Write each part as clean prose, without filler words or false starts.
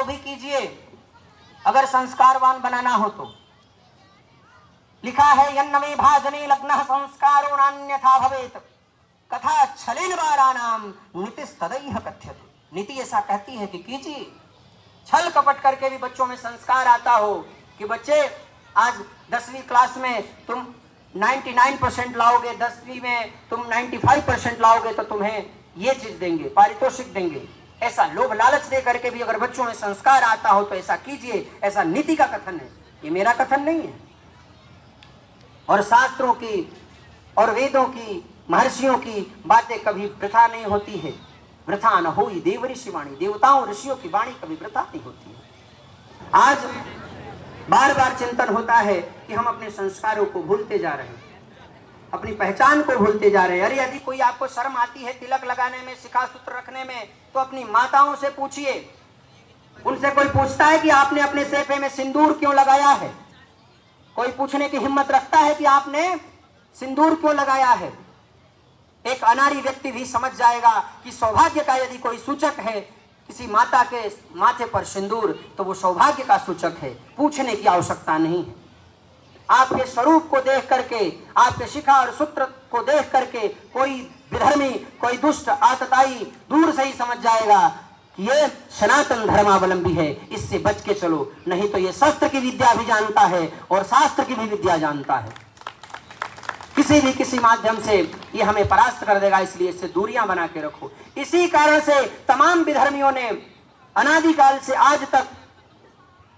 भी कीजिए अगर संस्कारवान बनाना हो तो। लिखा है यन्नमे भाजने लग्नः संस्कारो नान्यथा भवेत कथा छलेन वाराणाम नीतिस्तदैह कथ्यते। नीति ऐसा कहती है कि कीजिए, छल कपट करके भी बच्चों में संस्कार आता हो कि बच्चे आज 10वीं क्लास में तुम 99% लाओगे, 10वीं में तुम 95% लाओगे तो तुम्हें ये चीज देंगे, पारितोषिक देंगे। ऐसा लोभ लालच दे करके भी अगर बच्चों में संस्कार आता हो तो ऐसा कीजिए, ऐसा नीति का कथन है, ये मेरा कथन नहीं है। और शास्त्रों की और वेदों की, महर्षियों की बातें कभी वृथा नहीं होती है। वृथा न होई देव ऋषि वाणी, देवताओं ऋषियों की वाणी कभी वृथा नहीं होती है। आज बार बार चिंतन होता है कि हम अपने संस्कारों को भूलते जा रहे हैं, अपनी पहचान को भूलते जा रहे हैं। अरे यदि कोई आपको शर्म आती है तिलक लगाने में, शिखा सूत्र रखने में, तो अपनी माताओं से पूछिए। उनसे कोई पूछता है कि आपने अपने सेफे में सिंदूर क्यों लगाया है? कोई पूछने की हिम्मत रखता है कि आपने सिंदूर क्यों लगाया है? एक अनारी व्यक्ति भी समझ जाएगा कि सौभाग्य का यदि कोई सूचक है किसी माता के माथे पर सिंदूर, तो वो सौभाग्य का सूचक है, पूछने की आवश्यकता नहीं है। आपके स्वरूप को देख करके, आपके शिखा और सूत्र को देख करके कोई विधर्मी, कोई दुष्ट आतताई दूर से ही समझ जाएगा कि ये सनातन धर्मावलंबी है, इससे बच के चलो, नहीं तो ये शस्त्र की विद्या भी जानता है और शास्त्र की भी विद्या जानता है। किसी माध्यम से ये हमें परास्त कर देगा, इसलिए इससे दूरियां बना के रखो। इसी कारण से तमाम विधर्मियों ने अनादिकाल से आज तक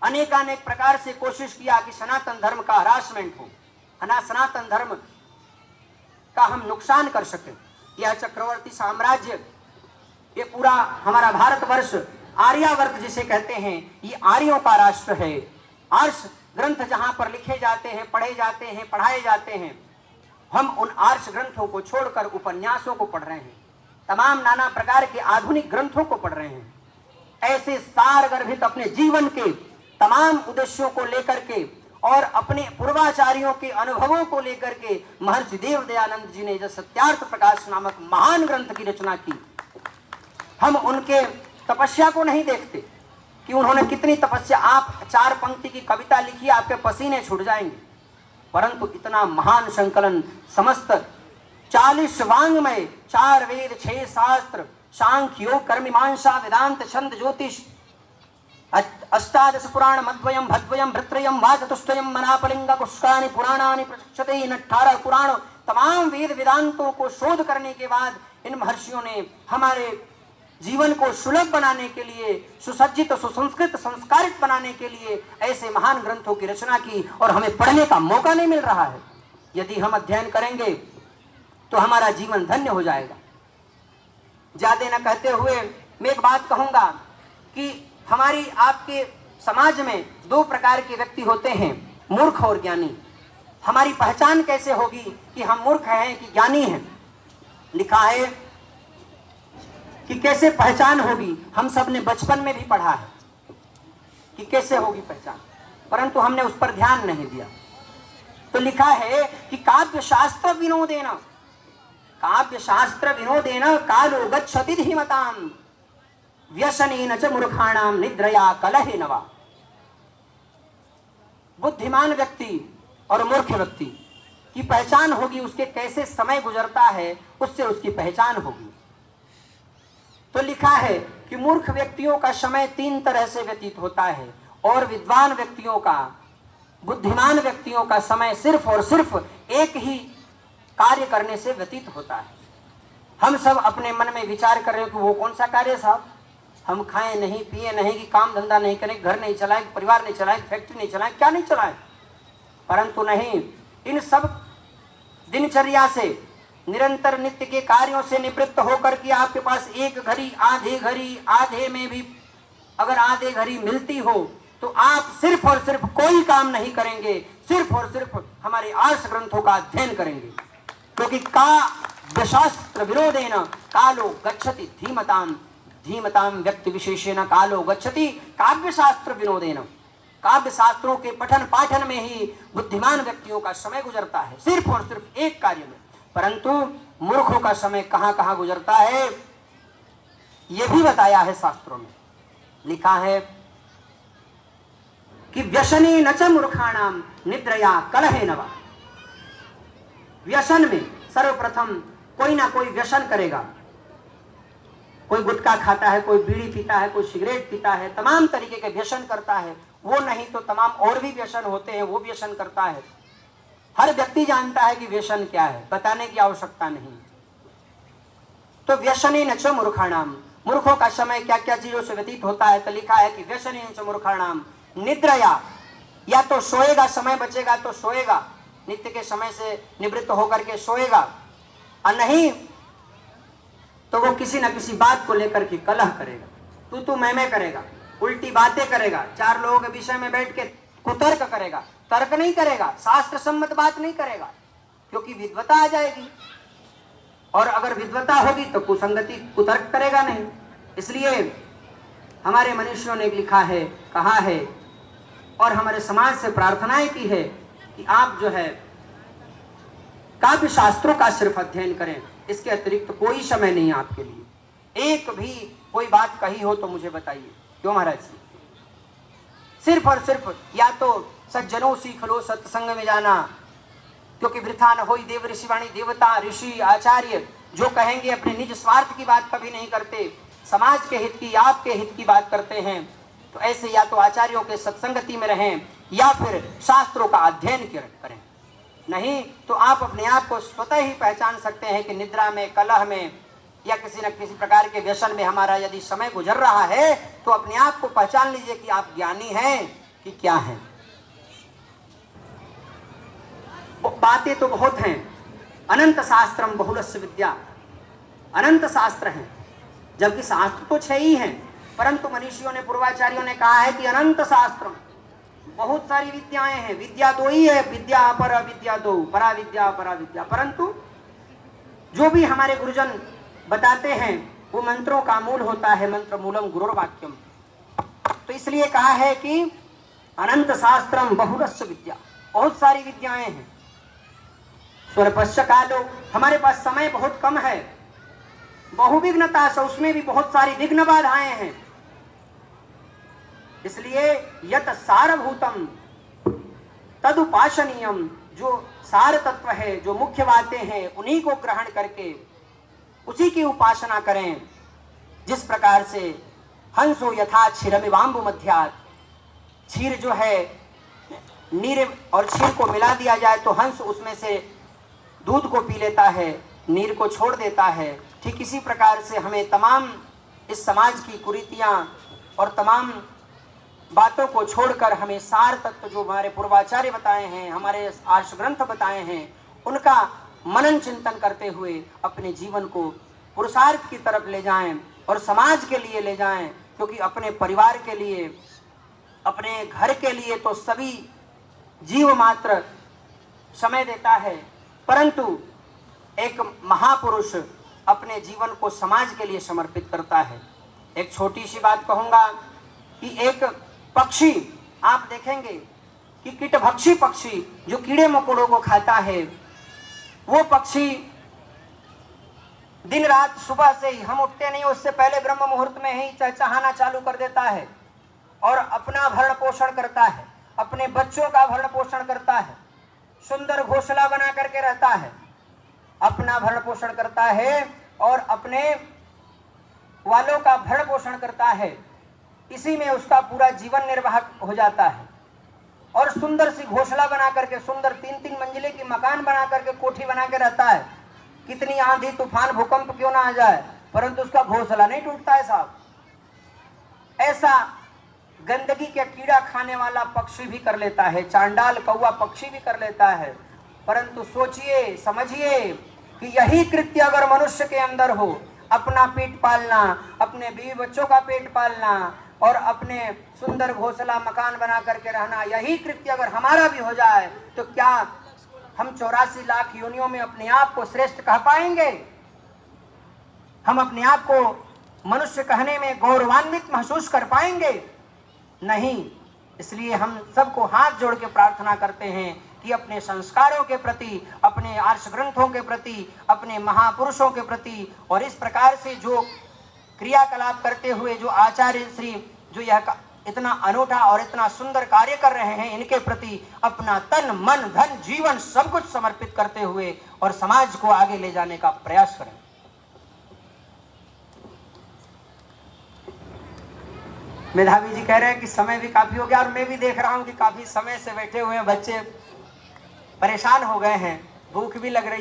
अनेकानेक प्रकार से कोशिश किया कि सनातन धर्म का हरासमेंट हो, सनातन धर्म का हम नुकसान कर सके। यह चक्रवर्ती साम्राज्य, ये पूरा हमारा भारतवर्ष, आर्यावर्त जिसे कहते हैं, ये आर्यों का राष्ट्र है। आर्ष ग्रंथ जहां पर लिखे जाते हैं, पढ़े जाते हैं, पढ़ाए जाते हैं, हम उन आर्ष ग्रंथों को छोड़कर उपन्यासों को पढ़ रहे हैं, तमाम नाना प्रकार के आधुनिक ग्रंथों को पढ़ रहे हैं। ऐसे सारगर्भित अपने जीवन के तमाम उद्देश्यों को लेकर के और अपने पूर्वाचार्यों के अनुभवों को लेकर के महर्षि देव दयानंद जी ने जो सत्यार्थ प्रकाश नामक महान ग्रंथ की रचना की, हम उनके तपस्या को नहीं देखते कि उन्होंने कितनी तपस्या। आप 4 पंक्ति की कविता लिखिए, आपके पसीने छूट जाएंगे, परंतु इतना महान संकलन, समस्त 40 वाङ्मय, 4 वेद, 6 शास्त्र, सांख्य योग कर्म मीमांसा वेदांत छंद ज्योतिष, 18 पुराण मद्वयम भद्वयम भृत्रयम वा चतुष्टयम मनापलिंग पुष्कानि पुराणानि प्रचक्षते। इन 18 पुराण तमाम वेद वेदांतों को शोध करने के बाद इन महर्षियों ने हमारे जीवन को सुलभ बनाने के लिए, सुसज्जित, सुसंस्कृत, संस्कारित बनाने के लिए ऐसे महान ग्रंथों की रचना की, और हमें पढ़ने का मौका नहीं मिल रहा है। यदि हम अध्ययन करेंगे तो हमारा जीवन धन्य हो जाएगा। ज्यादा न कहते हुए मैं एक बात कहूंगा कि हमारी आपके समाज में 2 प्रकार के व्यक्ति होते हैं, मूर्ख और ज्ञानी। हमारी पहचान कैसे होगी कि हम मूर्ख हैं कि ज्ञानी हैं? लिखा है कि कैसे पहचान होगी। हम सब ने बचपन में भी पढ़ा है कि कैसे होगी पहचान, परंतु हमने उस पर ध्यान नहीं दिया। तो लिखा है कि काव्य शास्त्र विनोदेन कालो गच्छति धीमताम् व्यसनेन च मूर्खाणां निद्रया कलहेन वा। बुद्धिमान व्यक्ति और मूर्ख व्यक्ति की पहचान होगी, उसके कैसे समय गुजरता है उससे उसकी पहचान होगी। तो लिखा है कि मूर्ख व्यक्तियों का समय 3 तरह से व्यतीत होता है, और विद्वान व्यक्तियों का, बुद्धिमान व्यक्तियों का समय सिर्फ और सिर्फ एक ही कार्य करने से व्यतीत होता है। हम सब अपने मन में विचार कर रहे हैं कि वो कौन सा कार्य साहब, हम खाएं नहीं, पिए नहीं, कि काम धंधा नहीं करें, घर नहीं चलाएं, परिवार नहीं चलाएं, फैक्ट्री नहीं चलाएं, क्या नहीं चलाएं, परंतु नहीं, इन सब दिनचर्या से, निरंतर नित्य के कार्यों से निवृत्त होकर के आपके पास एक घड़ी, आधे में भी अगर आधे घड़ी मिलती हो तो आप सिर्फ और सिर्फ कोई काम नहीं करेंगे, सिर्फ और सिर्फ हमारे आर्ष ग्रंथों का अध्ययन करेंगे। क्योंकि काव्यशास्त्र विरोधेन कालो गच्छति धीमताम व्यक्ति विशेषेण कालो गच्छति काव्य शास्त्र विनोदेन। काव्य शास्त्रों के पठन पाठन में ही बुद्धिमान व्यक्तियों का समय गुजरता है, सिर्फ और सिर्फ एक कार्य में। परंतु मूर्खों का समय कहां कहां गुजरता है यह भी बताया है शास्त्रों में। लिखा है कि व्यसनी न च मूर्खाणाम निद्रया कलहे नवा। व्यसन में सर्वप्रथम कोई ना कोई व्यसन करेगा। कोई गुटखा खाता है, कोई बीड़ी पीता है, कोई सिगरेट पीता है, तमाम तरीके के व्यसन करता है। वो नहीं तो तमाम और भी व्यसन होते हैं, वो व्यसन करता है। हर व्यक्ति जानता है कि व्यसन क्या है, बताने की आवश्यकता नहीं। तो व्यसनी न च मूर्खाणाम, मूर्खों का समय क्या क्या चीजों से व्यतीत होता है। तो लिखा है कि व्यसनी न च मूर्खाणाम निद्रया, या तो सोएगा, समय बचेगा तो सोएगा, नित्य के समय से निवृत्त होकर के सोएगा, और नहीं तो वो किसी न किसी बात को लेकर के कलह करेगा, तू मैं करेगा, उल्टी बातें करेगा, चार लोगों के विषय में बैठ के कुतर्क करेगा। तर्क नहीं करेगा, शास्त्र सम्मत बात नहीं करेगा, क्योंकि विद्वता आ जाएगी। और अगर विद्वता होगी तो कुसंगति, कुतर्क करेगा नहीं। इसलिए हमारे मनुष्यों ने लिखा है, कहा है, और हमारे समाज से प्रार्थनाएं की है कि आप जो है काव्य शास्त्रों का सिर्फ अध्ययन करें, इसके अतिरिक्त कोई समय नहीं आपके लिए। एक भी कोई बात कही हो तो मुझे बताइए। क्यों महाराज जी? सिर्फ और सिर्फ या तो सज्जनों सीख लो सत्संग में जाना, क्योंकि वृथा न होई देव ऋषिवाणी, देवता ऋषि आचार्य जो कहेंगे अपने निज स्वार्थ की बात कभी नहीं करते, समाज के हित की, आपके हित की बात करते हैं। तो ऐसे या तो आचार्यों के सत्संगति में रहें या फिर शास्त्रों का अध्ययन करें। नहीं तो आप अपने आप को स्वतः ही पहचान सकते हैं कि निद्रा में, कलह में या किसी न किसी प्रकार के व्यसन में हमारा यदि समय गुजर रहा है तो अपने आप को पहचान लीजिए कि आप ज्ञानी हैं कि क्या हैं। बातें तो बहुत हैं। अनंत शास्त्रम बहुलस्य विद्या, अनंत शास्त्र हैं, जबकि शास्त्र तो 6 ही हैं, परंतु मनीषियों ने, पूर्वाचार्यों ने कहा है कि अनंत शास्त्रम, बहुत सारी विद्याएं हैं। विद्या 2 ही है, विद्या अपर अविद्या 2, परा विद्या अपरा विद्या। परंतु जो भी हमारे गुरुजन बताते हैं वो मंत्रों का मूल होता है, मंत्र मूलम गुरुर्वाक्यम। तो इसलिए कहा है कि अनंत शास्त्रम बहुलस्य विद्या, बहुत सारी विद्याएं हैं। स्वल्पस्य कालो, हमारे पास समय बहुत कम है। बहुविघ्नता से, उसमें भी बहुत सारी विघ्न बाधाएं हैं। इसलिए यत सारभूतम तदुपासनीयम, जो सार तत्व है, जो मुख्य बातें हैं, उन्हीं को ग्रहण करके उसी की उपासना करें। जिस प्रकार से हंसो यथा क्षीरमिवाम्बु मध्यात्, क्षीर जो है नीर और क्षीर को मिला दिया जाए तो हंस उसमें से दूध को पी लेता है, नीर को छोड़ देता है। ठीक इसी प्रकार से हमें तमाम इस समाज की कुरीतियां और तमाम बातों को छोड़कर हमें सार तत्व जो हमारे पूर्वाचार्य बताए हैं, हमारे आर्ष ग्रंथ बताए हैं, उनका मनन चिंतन करते हुए अपने जीवन को पुरुषार्थ की तरफ ले जाएं और समाज के लिए ले जाएं। क्योंकि अपने परिवार के लिए, अपने घर के लिए तो सभी जीव मात्र समय देता है, परंतु एक महापुरुष अपने जीवन को समाज के लिए समर्पित करता है। एक छोटी सी बात कहूंगा कि एक पक्षी, आप देखेंगे कि कीटभक्षी पक्षी जो कीड़े मकोड़ों को खाता है, वो पक्षी दिन रात सुबह से ही, हम उठते नहीं उससे पहले ब्रह्म मुहूर्त में ही चहचहाना चालू कर देता है और अपना भरण पोषण करता है, अपने बच्चों का भरण पोषण करता है, सुंदर घोंसला बना करके रहता है, अपना भरण पोषण करता है और अपने वालों का भरण पोषण करता है। इसी में उसका पूरा जीवन निर्वाह हो जाता है। और सुंदर सी घोंसला बना करके, सुंदर 3-3 मंजिले की मकान बना करके कोठी बना के रहता है। कितनी आंधी तूफान भूकंप क्यों ना आ जाए, परंतु उसका घोंसला नहीं टूटता है साहब। ऐसा गंदगी के कीड़ा खाने वाला पक्षी भी कर लेता है, चांडाल कौवा पक्षी भी कर लेता है। परंतु सोचिए, समझिए कि यही कृत्य अगर मनुष्य के अंदर हो, अपना पेट पालना, अपने बीवी बच्चों का पेट पालना और अपने सुंदर घोंसला मकान बना करके रहना, यही कृत्य अगर हमारा भी हो जाए तो क्या हम 84 लाख योनियों में अपने आप को श्रेष्ठ कह पाएंगे? हम अपने आप को मनुष्य कहने में गौरवान्वित महसूस कर पाएंगे? नहीं। इसलिए हम सबको हाथ जोड़ के प्रार्थना करते हैं कि अपने संस्कारों के प्रति, अपने आर्ष ग्रंथों के प्रति, अपने महापुरुषों के प्रति और इस प्रकार से जो क्रियाकलाप करते हुए जो आचार्य श्री जो यह इतना अनूठा और इतना सुंदर कार्य कर रहे हैं, इनके प्रति अपना तन मन धन जीवन सब कुछ समर्पित करते हुए और समाज को आगे ले जाने का प्रयास करें। मेधावी जी कह रहे हैं कि समय भी काफी हो गया, और मैं भी देख रहा हूं कि काफी समय से बैठे हुए हैं बच्चे, परेशान हो गए हैं, भूख भी लग रही